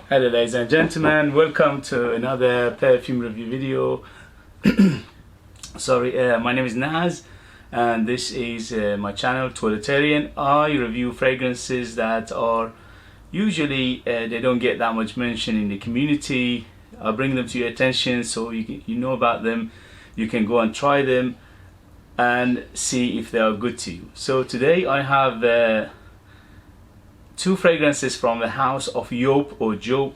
Hello ladies and gentlemen, welcome to another perfume review video. My name is Naz and this is my channel Toiletterian. I review fragrances that are usually they don't get that much mention in the community. I bring them to your attention so you know about them, you can go and try them and see if they are good to you. So today I have two fragrances from the house of Joop or Joop.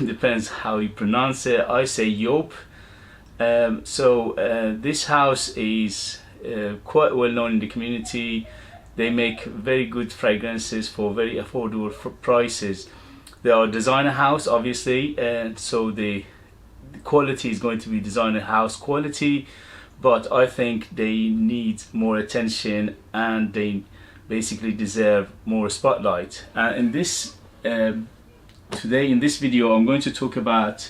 Depends how you pronounce it. I say Joop. This house is quite well known in the community. They make very good fragrances for very affordable prices. They are a designer house, obviously, and so the quality is going to be designer house quality, but I think they need more attention and they basically deserve more spotlight. And today in this video I'm going to talk about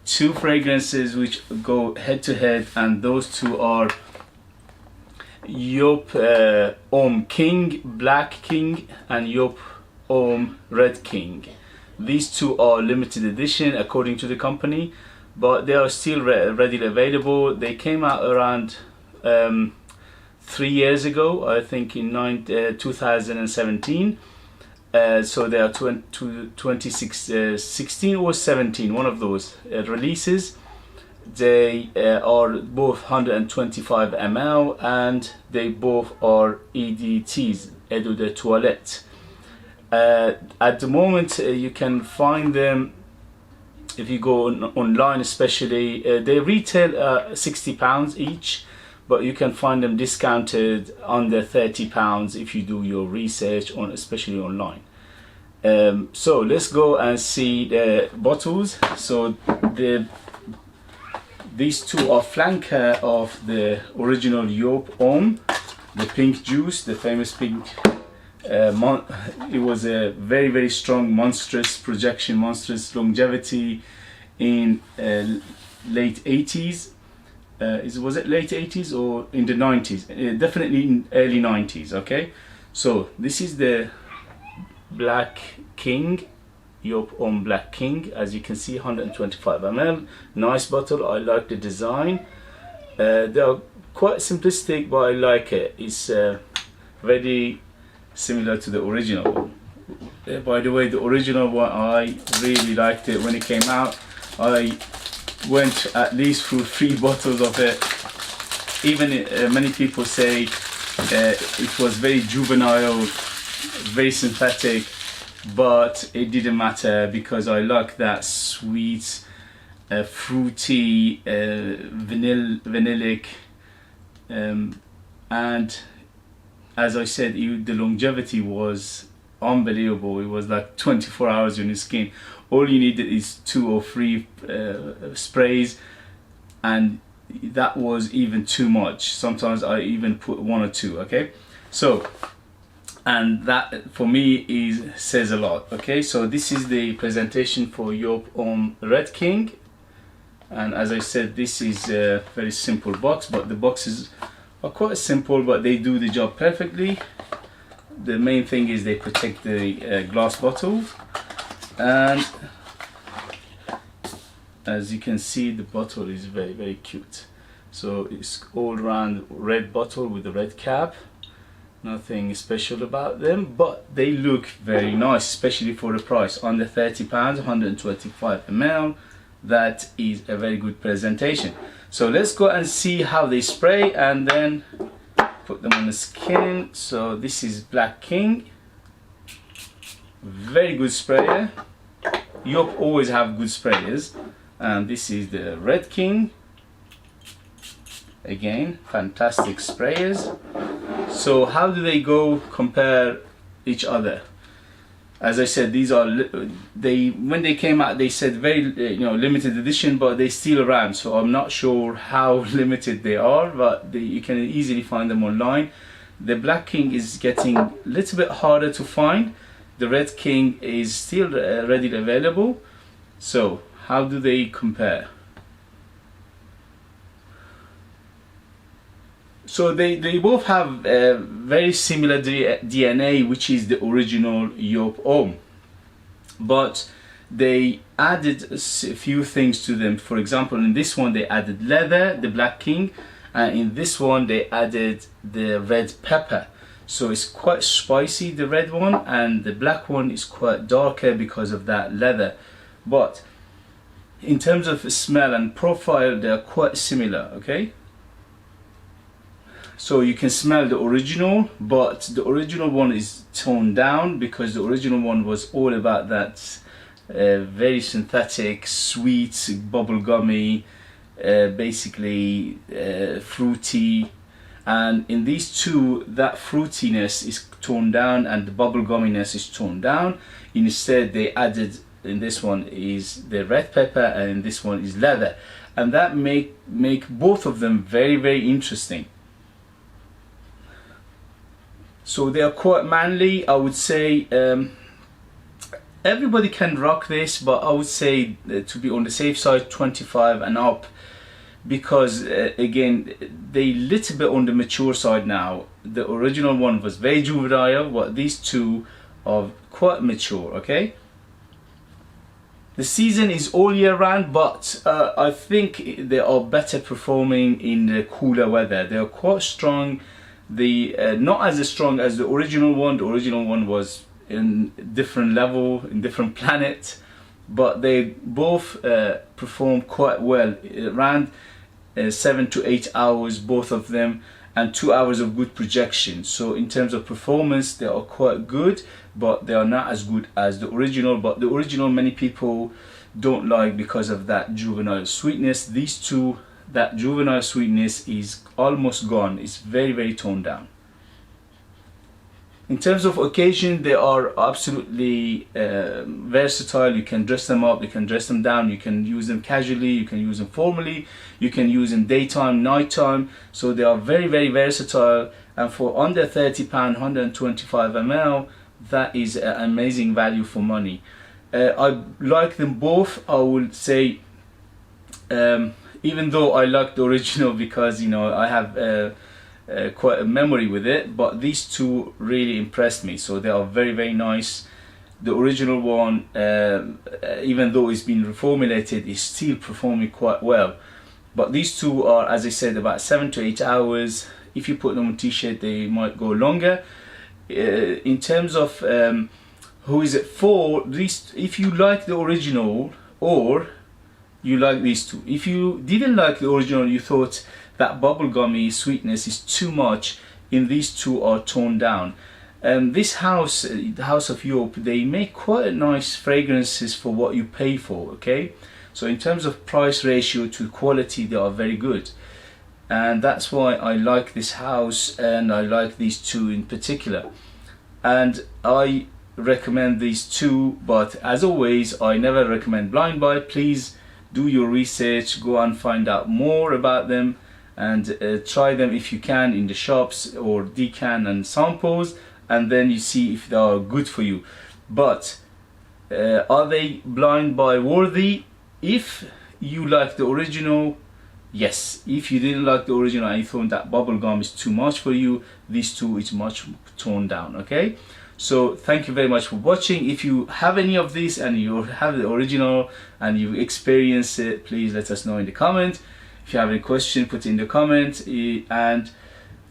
two fragrances which go head to head, and those two are Joop Homme King Black King and Joop Homme Red King. These two are limited edition according to the company, but they are still readily available. They came out around 3 years ago, I think in 2017. So they are 2016 or 17, one of those releases. They are both 125 ml and they both are EDTs, Eau de Toilette. At the moment you can find them if you go online, especially they retail £60 each, but you can find them discounted under £30 if you do your research on, especially online. So let's go and see the bottles. So these two are flanker of the original Joop Homme, the pink juice, the famous pink. It was a very strong, monstrous projection, monstrous longevity in late 80s. Was it late 80s or in the 90s? Definitely in early 90s. Okay, so this is the Black King, Joop Homme Black King. As you can see, 125 ml. Nice bottle. I like the design. They are quite simplistic, but I like it. It's very similar to the original one. By the way, the original one, I really liked it when it came out. I went at least through 3 bottles of it. Even many people say it was very juvenile, very synthetic, but it didn't matter because I like that sweet, fruity, vanillic, and as I said, the longevity was unbelievable. It was like 24 hours on your skin. All you needed is 2 or 3 sprays, and that was even too much. Sometimes I even put 1 or 2. Okay, so, and that for me says a lot. Okay, so this is the presentation for Joop Homme Red King, and as I said, this is a very simple box, but the boxes are quite simple, but they do the job perfectly. The main thing is they protect the glass bottle, and as you can see, the bottle is very cute. So it's all round red bottle with a red cap. Nothing special about them, but they look very nice, especially for the price, under £30, 125 ml. That is a very good presentation. So let's go and see how they spray and then put them on the skin. So this is Black King, very good sprayer. Joop always have good sprayers. And this is the Red King, again fantastic sprayers. So how do they go compare each other? As I said, these are when they came out they said very limited edition, but they still around, so I'm not sure how limited they are, but you can easily find them online. The Black King is getting a little bit harder to find. The Red King is still readily available. So how do they compare? So they both have very similar DNA, which is the original Joop Homme. but they added a few things to them. For example, in this one they added leather, the Black King, and in this one they added the red pepper. So it's quite spicy, the red one, and the black one is quite darker because of that leather. But in terms of smell and profile, they are quite similar, okay? So you can smell the original, but the original one is toned down because the original one was all about that very synthetic, sweet, bubblegummy, basically fruity. And in these two, that fruitiness is toned down and the bubblegumminess is toned down. Instead, they added, in this one is the red pepper and in this one is leather, and that make both of them very, very interesting. So they are quite manly, I would say. Everybody can rock this, but I would say to be on the safe side, 25 and up, because again, they little bit on the mature side now. The original one was very juvenile, but these two are quite mature, okay? The season is all year round, but I think they are better performing in the cooler weather. They are quite strong. Not as strong as the original one. The original one was in different level, in different planet, but they both perform quite well. Around 7 to 8 hours, both of them, and 2 hours of good projection. So in terms of performance, they are quite good, but they are not as good as the original. But the original, many people don't like because of that juvenile sweetness. These two, that juvenile sweetness is almost gone. It's very, very toned down. In terms of occasion, they are absolutely versatile. You can dress them up, you can dress them down, you can use them casually, you can use them formally, you can use them daytime, nighttime. So they are very, very versatile, and for under £30, 125 ml, that is an amazing value for money. I like them both. I would say, even though I like the original because, you know, I have quite a memory with it, but these two really impressed me. So they are very, very nice. The original one, even though it's been reformulated, is still performing quite well. But these two are, as I said, about 7 to 8 hours. If you put them on t-shirt, they might go longer. In terms of who is it for, these, if you like the original or you like these two. If you didn't like the original, you thought that bubblegummy sweetness is too much, in these two are toned down. This house, the House of Joop, they make quite nice fragrances for what you pay for, okay? So in terms of price ratio to quality, they are very good. And that's why I like this house, and I like these two in particular. And I recommend these two, but as always, I never recommend blind buy. Please do your research, go and find out more about them, and try them if you can in the shops or decan and samples, and then you see if they are good for you. But are they blind buy worthy? If you like the original, yes. If you didn't like the original and you thought that bubblegum is too much for you, these two is much toned down, okay? So thank you very much for watching. If you have any of these and you have the original and you experience it, please let us know in the comment. If you have any question, put it in the comment. And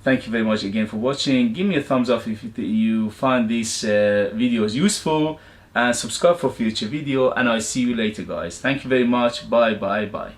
thank you very much again for watching. Give me a thumbs up if you find these videos useful, and subscribe for future video, and I'll see you later, guys. Thank you very much. Bye bye bye.